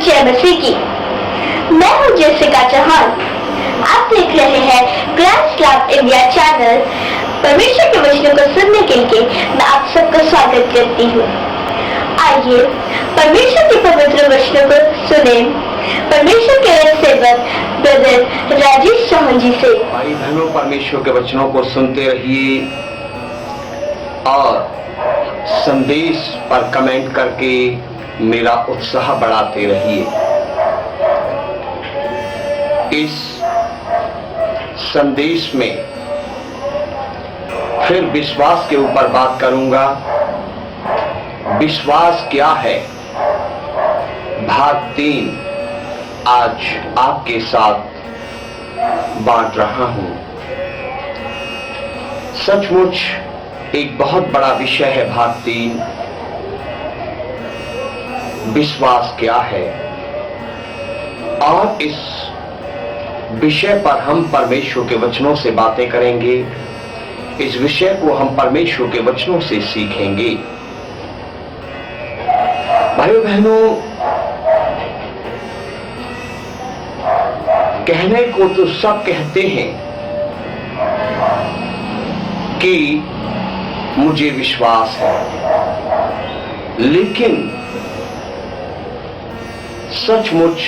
जय मसीह की। मैं हूँ जेसिका चौहान। आप देख रहे हैं ग्रैंड स्लैम इंडिया चैनल। परमेश्वर के वचनों को सुनने के लिए मैं आप सबका स्वागत करती हूँ। आइए परमेश्वर के पवित्र वचनों को सुने परमेश्वर के सेवक ब्रदर राजेश चौहान जी से। भाई बहनों, परमेश्वर के वचनों को सुनते रहिए और संदेश पर कमेंट करके मेरा उत्साह बढ़ाते रहिए। इस संदेश में फिर विश्वास के ऊपर बात करूंगा। विश्वास क्या है, भाग 3 आज आपके साथ बांट रहा हूं। सचमुच एक बहुत बड़ा विषय है भाग 3, विश्वास क्या है। और इस विषय पर हम परमेश्वर के वचनों से बातें करेंगे। इस विषय को हम परमेश्वर के वचनों से सीखेंगे। भाइयों बहनों, कहने को तो सब कहते हैं कि मुझे विश्वास है, लेकिन सचमुच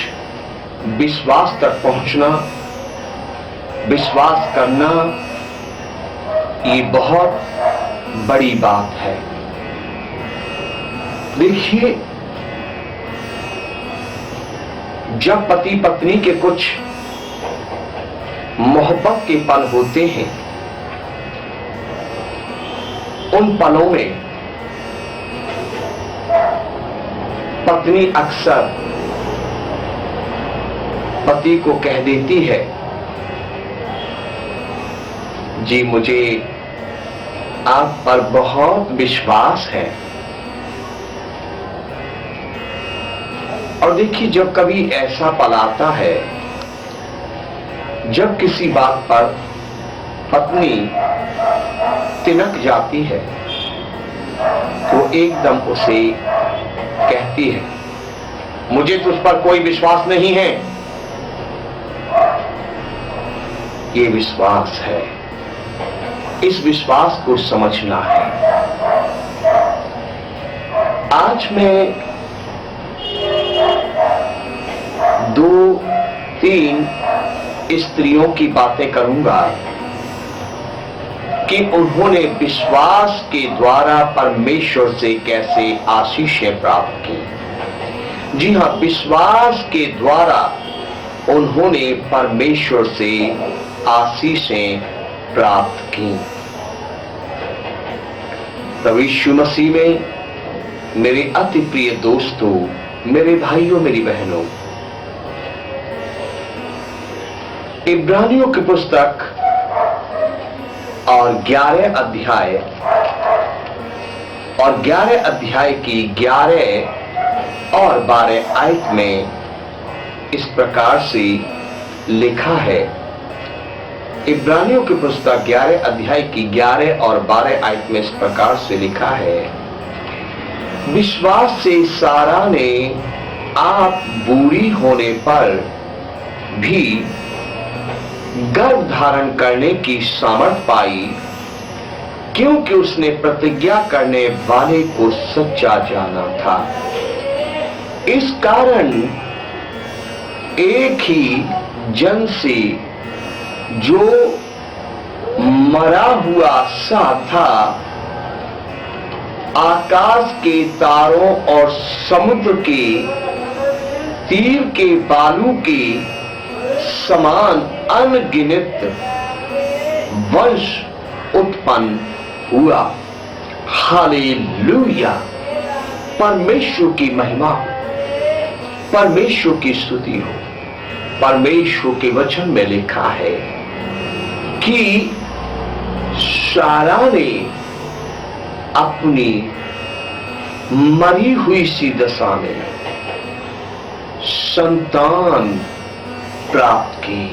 विश्वास तक पहुंचना, विश्वास करना, ये बहुत बड़ी बात है। देखिए, जब पति पत्नी के कुछ मोहब्बत के पल होते हैं, उन पलों में पत्नी अक्सर पति को कह देती है, जी मुझे आप पर बहुत विश्वास है। और देखिए, जब कभी ऐसा पल आता है जब किसी बात पर पत्नी तिनक जाती है, तो एकदम उसे कहती है, मुझे तुझ पर कोई विश्वास नहीं है। ये विश्वास है, इस विश्वास को समझना है। आज मैं 2-3 स्त्रियों की बातें करूंगा कि उन्होंने विश्वास के द्वारा परमेश्वर से कैसे आशीषें प्राप्त की। जी हां, विश्वास के द्वारा उन्होंने परमेश्वर से आशीषें प्राप्त की। प्रभु यीशु मसीह में मेरे अति प्रिय दोस्तों, मेरे भाइयों, मेरी बहनों, इब्रानियों की पुस्तक और 11 अध्याय और 11 अध्याय की 11 और 12 आयत में इस प्रकार से लिखा है। इब्रानियों की पुस्तक 11 अध्याय की 11 और 12 आयत में इस प्रकार से लिखा है, विश्वास से सारा ने आप बूढ़ी होने पर भी गर्भ धारण करने की सामर्थ पाई, क्योंकि उसने प्रतिज्ञा करने वाले को सच्चा जाना था। इस कारण एक ही जन से जो मरा हुआ सा था, आकाश के तारों और समुद्र के तीर के बालू के समान अनगिनत वंश उत्पन्न हुआ। हालेलुया! परमेश्वर की महिमा, परमेश्वर की स्तुति हो। परमेश्वर के वचन में लिखा है कि सारा ने अपनी मरी हुई सी दशा में संतान प्राप्त की।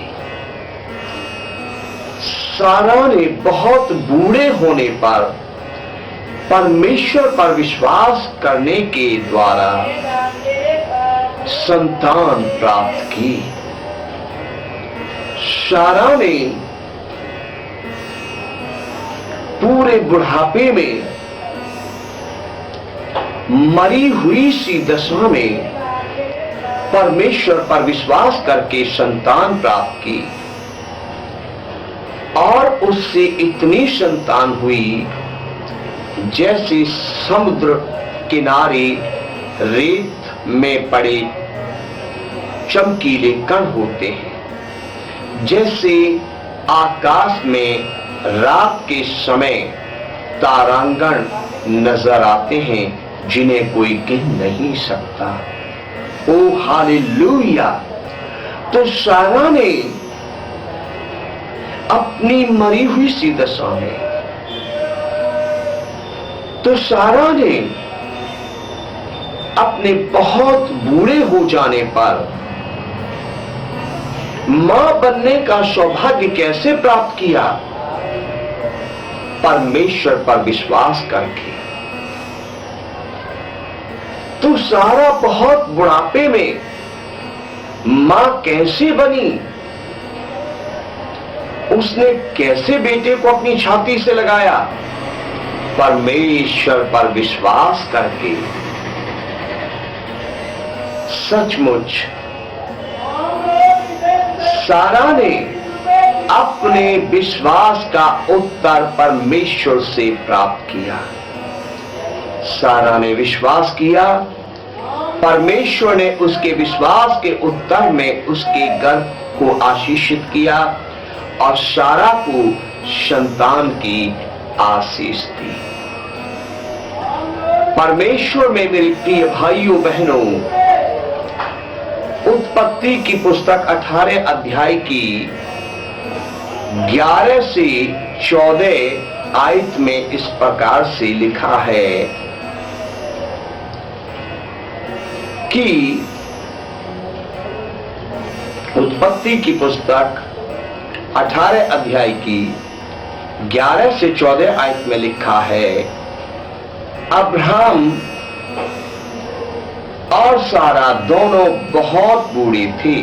सारा ने बहुत बूढ़े होने पर परमेश्वर पर विश्वास करने के द्वारा संतान प्राप्त की। सारा ने पूरे बुढ़ापे में मरी हुई सी दशा में परमेश्वर पर विश्वास करके संतान प्राप्त की और उससे इतनी संतान हुई जैसे समुद्र किनारे रेत में पड़े चमकीले कण होते हैं, जैसे आकाश में रात के समय तारांगण नजर आते हैं जिन्हें कोई गिन नहीं सकता। ओ हालेलुया। तो सारा ने अपनी मरी हुई सी दशा में, तो सारा ने अपने बहुत बूढ़े हो जाने पर मां बनने का सौभाग्य कैसे प्राप्त किया? परमेश्वर पर विश्वास करके। तो सारा बहुत बुढ़ापे में मां कैसे बनी? उसने कैसे बेटे को अपनी छाती से लगाया? परमेश्वर पर विश्वास करके। सचमुच सारा ने अपने विश्वास का उत्तर परमेश्वर से प्राप्त किया। सारा ने विश्वास किया, परमेश्वर ने उसके विश्वास के उत्तर में उसके गर्भ को आशीषित किया और सारा को संतान की आशीष दी। परमेश्वर में मेरे प्रिय भाइयों बहनों, उत्पत्ति की पुस्तक 18 अध्याय की 11 से 14 आयत में इस प्रकार से लिखा है कि उत्पत्ति की पुस्तक 18 अध्याय की 11 से 14 आयत में लिखा है, अब्राहम और सारा दोनों बहुत बूढ़े थे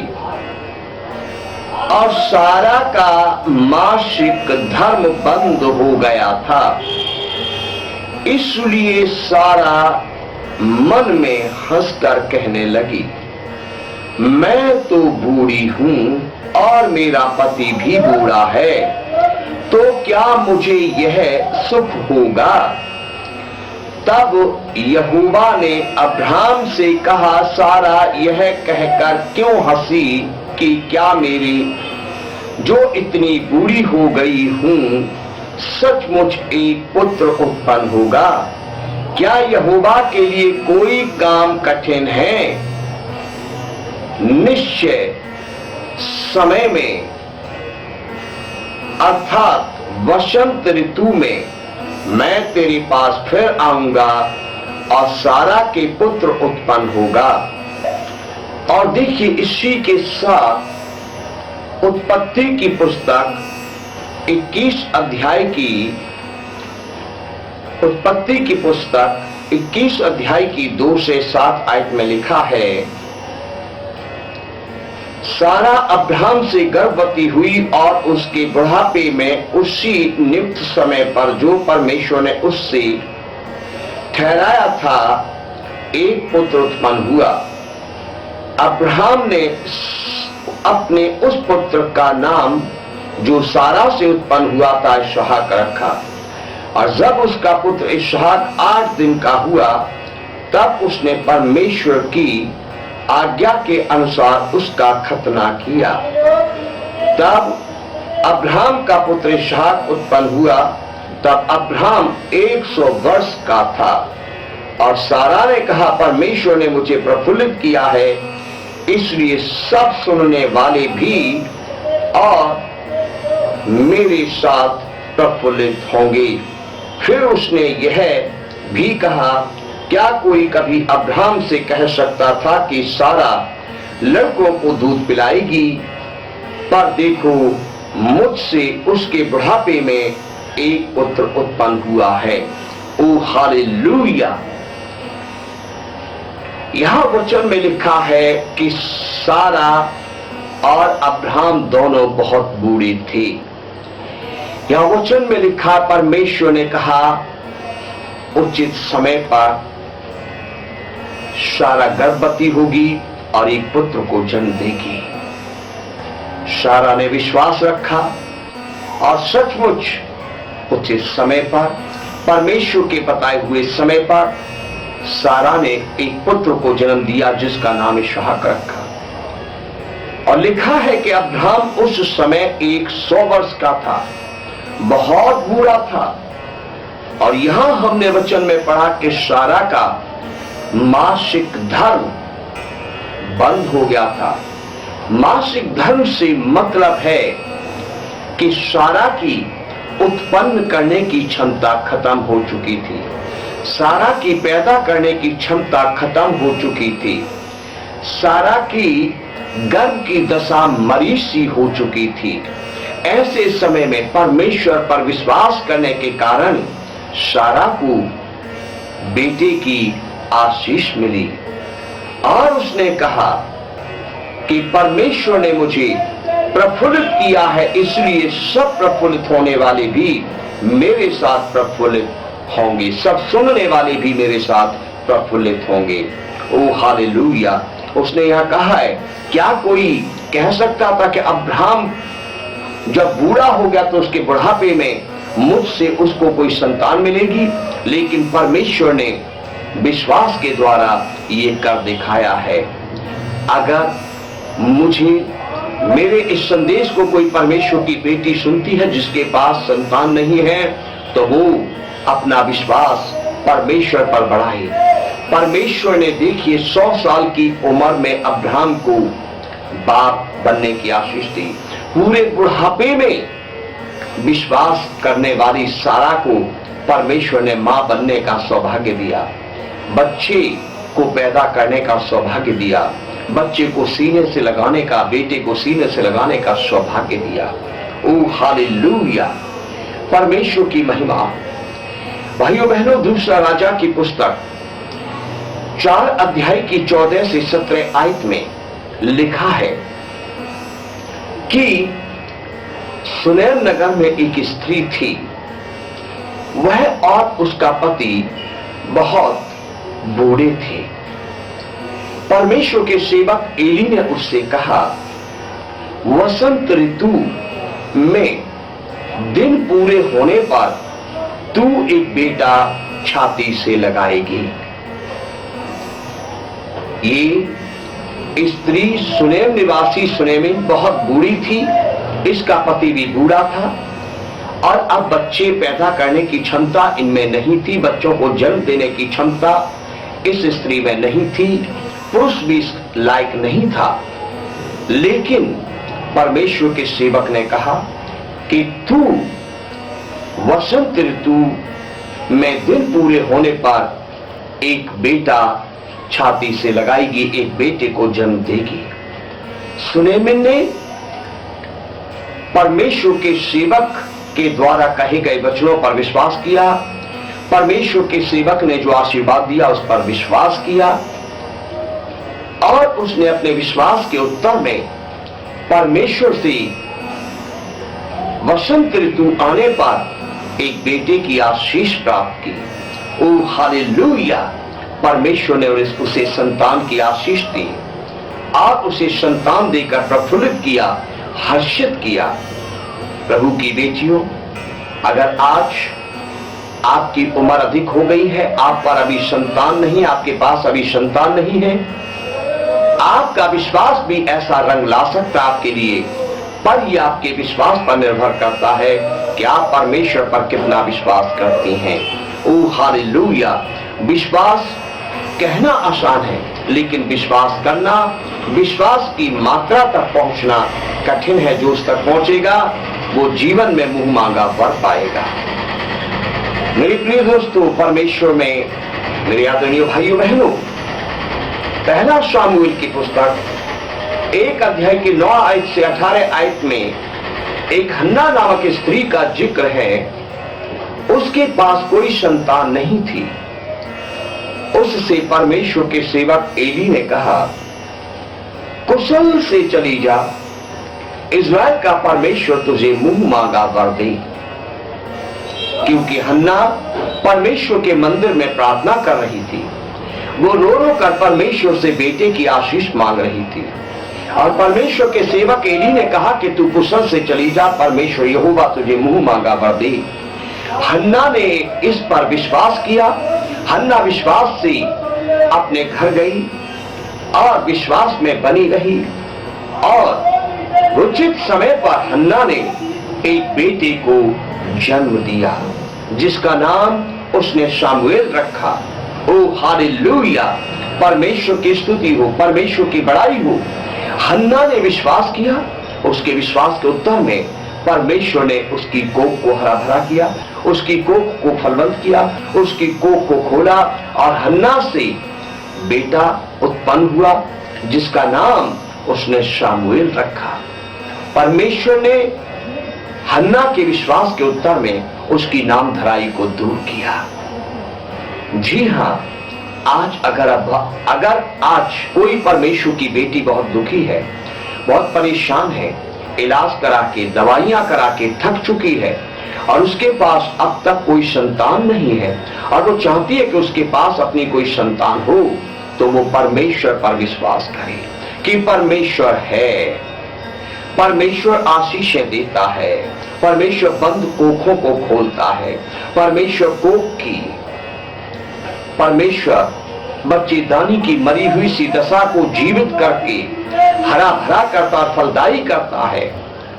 और सारा का मासिक धर्म बंद हो गया था। इसलिए सारा मन में हंसकर कहने लगी, मैं तो बूढ़ी हूं और मेरा पति भी बूढ़ा है, तो क्या मुझे यह सुख होगा? तब यहोवा ने अब्राहम से कहा, सारा यह कहकर क्यों हंसी कि क्या मेरी जो इतनी बूढ़ी हो गई हूं सचमुच एक पुत्र उत्पन्न होगा? क्या यहोवा के लिए कोई काम कठिन है? निश्चय समय में अर्थात वसंत ऋतु में मैं तेरे पास फिर आऊंगा और सारा के पुत्र उत्पन्न होगा। और देखिए इसी के साथ उत्पत्ति की पुस्तक 21 अध्याय की उत्पत्ति की पुस्तक 21 अध्याय की 2 से 7 आयत में लिखा है, सारा अब्राहम से गर्भवती हुई और उसके बुढ़ापे में उसी नियुक्त समय पर जो परमेश्वर ने उससे ठहराया था एक पुत्र उत्पन्न हुआ। अब्राहम ने अपने उस पुत्र का नाम जो सारा से उत्पन्न हुआ था इसहाक रखा, और जब उसका पुत्र इसहाक 8 दिन का हुआ तब उसने परमेश्वर की आज्ञा के अनुसार उसका खतना किया। तब अब्राहम का पुत्र इसहाक उत्पन्न हुआ। तब अब्राहम 100 वर्ष का था और सारा ने कहा, परमेश्वर ने मुझे प्रफुल्लित किया है, इसलिए सब सुनने वाले भी और मेरे साथ प्रफुल्लित होंगे। फिर उसने यह भी कहा, क्या कोई कभी अब्राहम से कह सकता था कि सारा लड़कों को दूध पिलाएगी? पर देखो मुझसे उसके बुढ़ापे में एक पुत्र उत्पन्न हुआ है। ओ हालेलुया। यहां वचन में लिखा है कि सारा और अब्राहम दोनों बहुत बूढ़े थे। यहां वचन में लिखा, परमेश्वर ने कहा उचित समय पर सारा गर्भवती होगी और एक पुत्र को जन्म देगी। सारा ने विश्वास रखा और सचमुच उचित समय पर, परमेश्वर के बताए हुए समय पर सारा ने एक पुत्र को जन्म दिया जिसका नाम इसहाक रखा। और लिखा है कि अब्राहम उस समय 100 वर्ष का था, बहुत बूढ़ा था। और यहां हमने वचन में पढ़ा कि सारा का मासिक धर्म बंद हो गया था। मासिक धर्म से मतलब है कि सारा की उत्पन्न करने की क्षमता खत्म हो चुकी थी। सारा की पैदा करने की क्षमता खत्म हो चुकी थी। सारा की गर्भ की दशा मरी सी हो चुकी थी। ऐसे समय में परमेश्वर पर विश्वास करने के कारण सारा को बेटे की आशीष मिली और उसने कहा कि परमेश्वर ने मुझे प्रफुल्लित किया है, इसलिए सब प्रफुल्लित होने वाले भी मेरे साथ प्रफुल्लित होंगे, सब सुनने वाले भी मेरे साथ प्रफुल्लित होंगे। ओ हालेलुया। उसने यहां कहा है, क्या कोई कह सकता था कि अब्राहम जब बूढ़ा हो गया तो उसके बुढ़ापे में मुझसे उसको कोई संतान मिलेगी? लेकिन परमेश्वर ने विश्वास के द्वारा ये कर दिखाया है। अगर मुझे मेरे इस संदेश को कोई परमेश्वर की बेटी सुनती है जिसके पास संतान नहीं है, तो वो अपना विश्वास परमेश्वर पर बढ़ाए। परमेश्वर ने देखिए 100 साल की उम्र में अब्राहम को बाप बनने की आशीष दी। पूरे बुढ़ापे में विश्वास करने वाली सारा को परमेश्वर ने मां बनने का सौभाग्य दिया, बच्चे को पैदा करने का सौभाग्य दिया, बच्चे को सीने से लगाने का, बेटे को सीने से लगाने का सौभाग्य दिया। ओ हालेलुया, परमेश्वर की महिमा। भाइयों बहनों, दूसरा राजा की पुस्तक 4 अध्याय की 14 से 17 आयत में लिखा है कि सुनेम नगर में एक स्त्री थी। वह और उसका पति बहुत बूढ़े थे। परमेश्वर के सेवक एली ने उससे कहा, वसंत ऋतु में दिन पूरे होने पर तू एक बेटा छाती से लगाएगी। ये स्त्री सुनेम निवासी सुनेमिन बहुत बूढ़ी थी, इसका पति भी बूढ़ा था और अब बच्चे पैदा करने की क्षमता इनमें नहीं थी, बच्चों को जन्म देने की क्षमता इस स्त्री में नहीं थी, पुरुष भी लायक नहीं था। लेकिन परमेश्वर के सेवक ने कहा कि तू वसंत ऋतु में दिन पूरे होने पर एक बेटा छाती से लगाएगी, एक बेटे को जन्म देगी। सुनेमिन ने परमेश्वर के सेवक के द्वारा कहे गए वचनों पर विश्वास किया। परमेश्वर के सेवक ने जो आशीर्वाद दिया उस पर विश्वास किया और उसने अपने विश्वास के उत्तर में परमेश्वर से वसंत ऋतु आने पर एक बेटे की आशीष प्राप्त की। ओ हालेलुया, परमेश्वर ने उसे संतान की आशीष दी और उसे संतान देकर प्रफुल्लित किया, हर्षित किया। प्रभु की बेटियों, अगर आज आपकी उम्र अधिक हो गई है, आप पर अभी संतान नहीं, आपके पास अभी संतान नहीं है, आपका विश्वास भी ऐसा रंग ला सकता है आपके लिए, पर यह आपके विश्वास पर निर्भर करता है कि आप परमेश्वर पर कितना विश्वास करती हैं। ओ हालेलुया। विश्वास कहना आसान है, लेकिन विश्वास करना, विश्वास की मात्रा तक पहुंचना कठिन है। जो उस तक पहुंचेगा वो जीवन में मुंह मांगा वर पाएगा। मेरे प्रिय दोस्तों, परमेश्वर में मेरे आदरणीय भाइयों बहनों, पहला शामूएल की पुस्तक 1 अध्याय की 9 आयत से 18 आयत में एक हन्ना नामक स्त्री का जिक्र है। उसके पास कोई संतान नहीं थी। उससे परमेश्वर के सेवक एली ने कहा, कुशल से चली जा, इज़राइल का परमेश्वर तुझे मुंह मांगा वर दे। क्योंकि हन्ना परमेश्वर के मंदिर में प्रार्थना कर रही थी। वो रो रो कर परमेश्वर से बेटे की आशीष मांग रही थी। और परमेश्वर के सेवक एली ने कहा कि तू कुशल से चली जा, परमेश्वर यहोवा तुझे मुंह मांगा वर दे। हन्ना ने इस पर विश्वास किया। हन्ना विश्वास से अपने घर गई और विश्वास में बनी रही और उचित समय पर हन्ना ने एक बेटे को जन्म दिया, जिसका नाम उसने शामुएल रखा। ओ हालेलुया, परमेश्वर की स्तुति हो, परमेश्वर की बड़ाई हो। हन्ना ने विश्वास किया। उसके विश्वास के उत्तर में परमेश्वर ने उसकी कोख को हरा भरा किया, उसकी कोख को फलवंत किया, उसकी कोख को खोला और हन्ना से बेटा उत्पन्न हुआ, जिसका नाम उसने शामुएल रखा। परमेश्वर ने हन्ना के विश्वास के उत्तर में उसकी नाम धराई को दूर किया। जी हाँ, अगर आज कोई परमेश्वर की बेटी बहुत दुखी है, बहुत परेशान है, इलाज करा के, दवाइयां करा के थक चुकी है और उसके पास अब तक कोई संतान नहीं है और वो चाहती है कि उसके पास अपनी कोई संतान हो, तो वो परमेश्वर पर विश्वास करे कि परमेश्वर है। परमेश्वर आशीषें देता है, परमेश्वर बंद कोखों को खोलता है, परमेश्वर बच्चेदानी की मरी हुई सी दशा को जीवित करके हरा भरा करता और फलदायी करता है।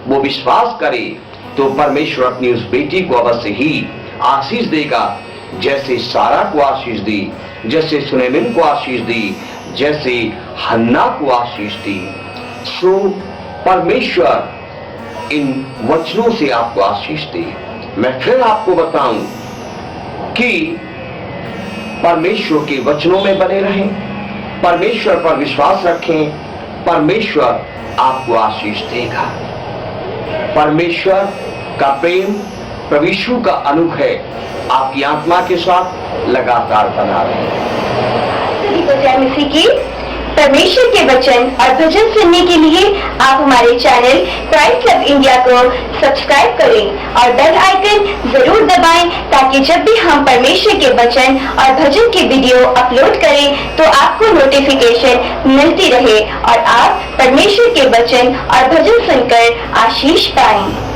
वो विश्वास करे तो परमेश्वर अपनी उस बेटी को अवश्य ही आशीष देगा, जैसे सारा को आशीष दी, जैसे सुलेमान को आशीष दी, जैसे हन्ना को आशीष दी। सो परमेश्वर इन वचनों से आपको आशीष दे। मैं फिर आपको बताऊं कि परमेश्वर के वचनों में बने रहें, परमेश्वर पर विश्वास रखें, परमेश्वर आपको आशीष देगा। परमेश्वर का प्रेम, प्रभु यीशु का अनुग्रह आपकी आत्मा के साथ लगातार बना रहे। सभी को जय मसीह की। परमेश्वर के वचन और भजन सुनने के लिए आप हमारे चैनल क्राइस्ट लव इंडिया को सब्सक्राइब करें और बेल आइकन जरूर दबाएं, ताकि जब भी हम परमेश्वर के वचन और भजन की वीडियो अपलोड करें तो आपको नोटिफिकेशन मिलती रहे और आप परमेश्वर के वचन और भजन सुनकर आशीष पाएं।